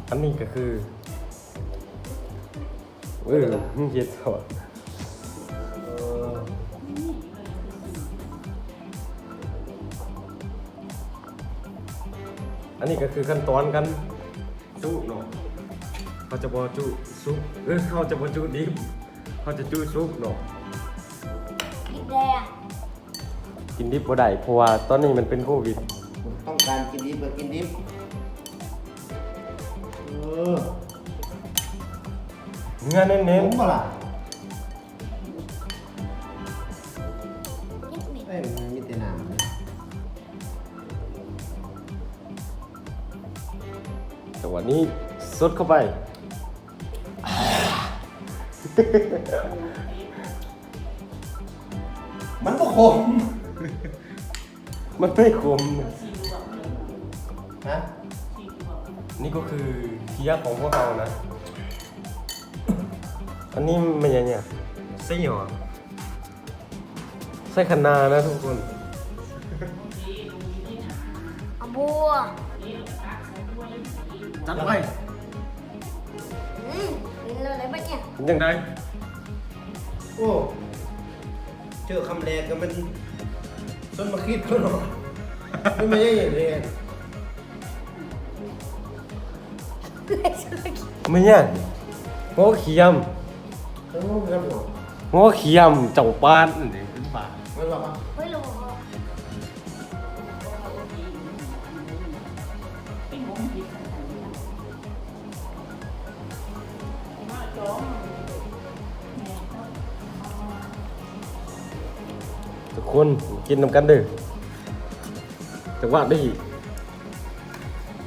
อันนี้ก็คือเฮ็ดสดอันนี้ก็คือขั้นตอนกันซุปเนาะเขาจะบอจุซุปเขาจะบอจุดิบเขาจะจุซุปเนาะ กินแดง กินดิบบ่ได้เพราะว่าตอนนี้มันเป็นโควิด ต้องการกินดิบก็กินดิบเนื้อเน้น ผมก็ล่ะ นิดนิด มันมีแต่น้ำ ๆแต่วันนี้สดเข้าไป มันก็ขม มันไม่ขม ฮะ นี่ก็คือเคี้ยวของพวกเรานะ อันนี้มันยังไงไส้หรอไส้คะน้านะทุกคน เอาบัว จัดไป เป็นอะไรบ้างเนี่ย เป็นยังไง โอ้เจอคำแรกก็มันต้นมาคิดเขาหน่อยไม่ใช่อย่างเรียน ไม่เนี่ยงอเขียม ต้องรู้กันหน่อย งอเขียมเจ้าปานนี่เป็นป่า ไม่หรอกอ่ะ เฮ้ยเราบอกว่า ทุกคนกินน้ำกันเด้อจังหวะดี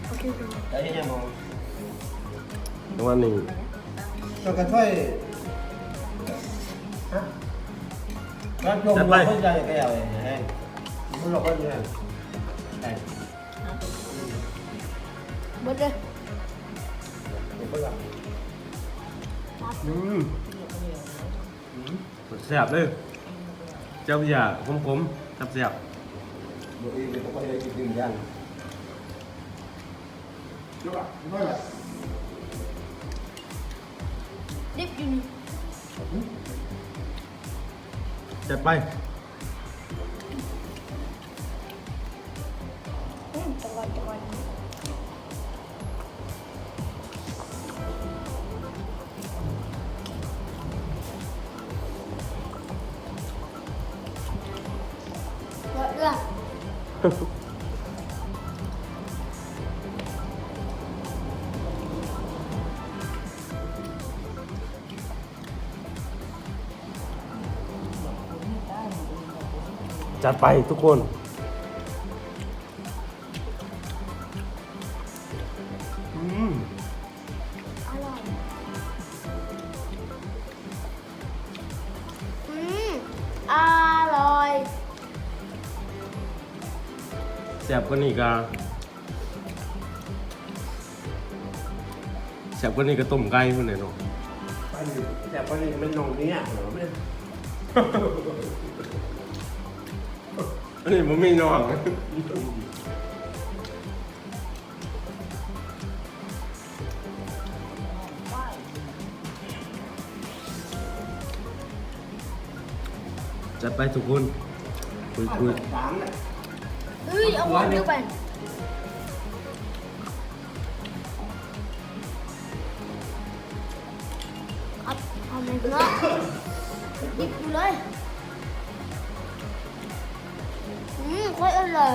โอเค ได้ยังมอง จังหวะนี้ เรากันช่วยฮะการลงเราเข้าใจแก้วเองไงมันเราก็ยังไง หมดเลย เดี๋ยวก็แบบ แซ่บเลยเจ้าอย่าขมๆแซ่บ เดี๋ยวเดี๋ยวก็ได้กินหนึ่งอย่างเดี๋ยวก่อนเดี๋ยวก่อน ดิบอยู่นี่ ๆจัดไป จังหวะจังหวะเรื่อง จัดไปทุกคน อร่อยอร่อย แซ่บกว่านี้ก็แซ่บกว่านี้ก็ต้มไก่พุ่นน่ะเนาะ ไปอยู่แต่ไปนี่มันนองเนี่ยเหรอไม่ อันนี้ผมไม่นอนจัดไปทุกคนคุย สามเนี่ย เฮ้ยเอาหัวเดียวไปเอามันเนาะดิบอยู่เลยค่อยอร่อย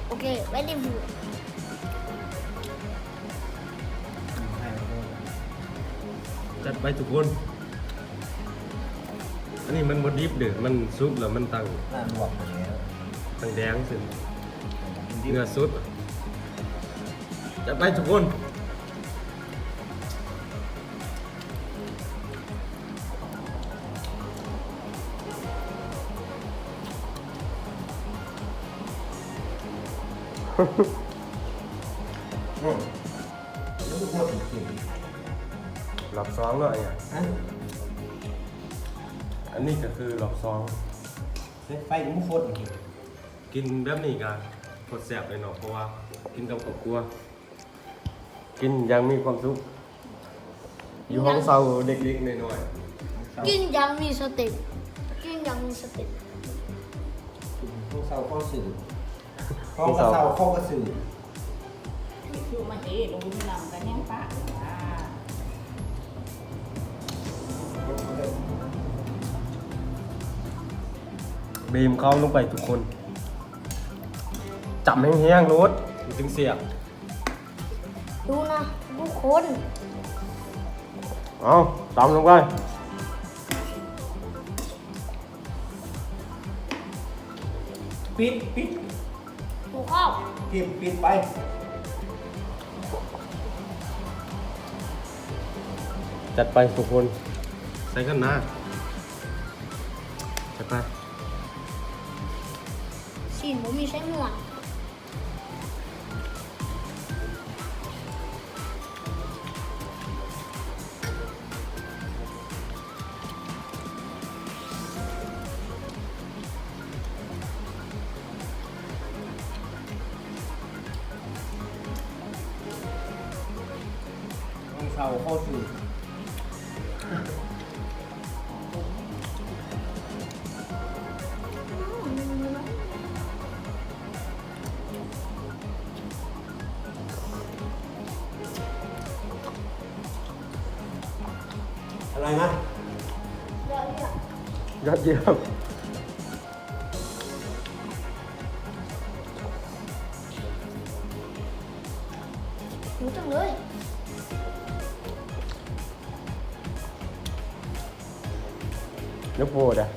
โอเคไว้ดิบอยู่ จัดไปทุกคน อันนี้มันบดดิบเด้อมันซุปแล้วมันตั้ง น่าบวกอย่างเงี้ย ตั้งแดงสิเนื้อซุปจัดไปทุกคน แล้วก็โคตรจริง หลับซ้องเลยอ่ะ ฮะ อัน นนี้ก็คือรอบสอง ไฟมุ้งโคตร กินแบบนี้กันกดแสบเลยเนาะเพราะว่ากินกับครอบครัวกินอยังมีความสุขอยู่ห้องเศร้าเด็กๆน้อย กินยังมีสติกินยังมีสติ ห้องเศร้าข้อสื่อห้องกระเศร้าข้อกระสือ อยู่มาเอ๋ลงที่นำกันแห้งปากอ่า ๆบีมเข้าลงไปทุกคนจับแห้งๆรถมันถึงเสียบ ดูนะทุกคน เอาตำลงไป ปิด หมูข้าว ปิดไป จัดไปทุกคนใส่กันนะจัดไป สีหมูมีไส้หมวก ห้องเศร้าข้อสื่ออะไรนะ เดี๋ยวเนี่ย ยอดเยี่ยม หมูจังเลย แล้วโพดอ่ะ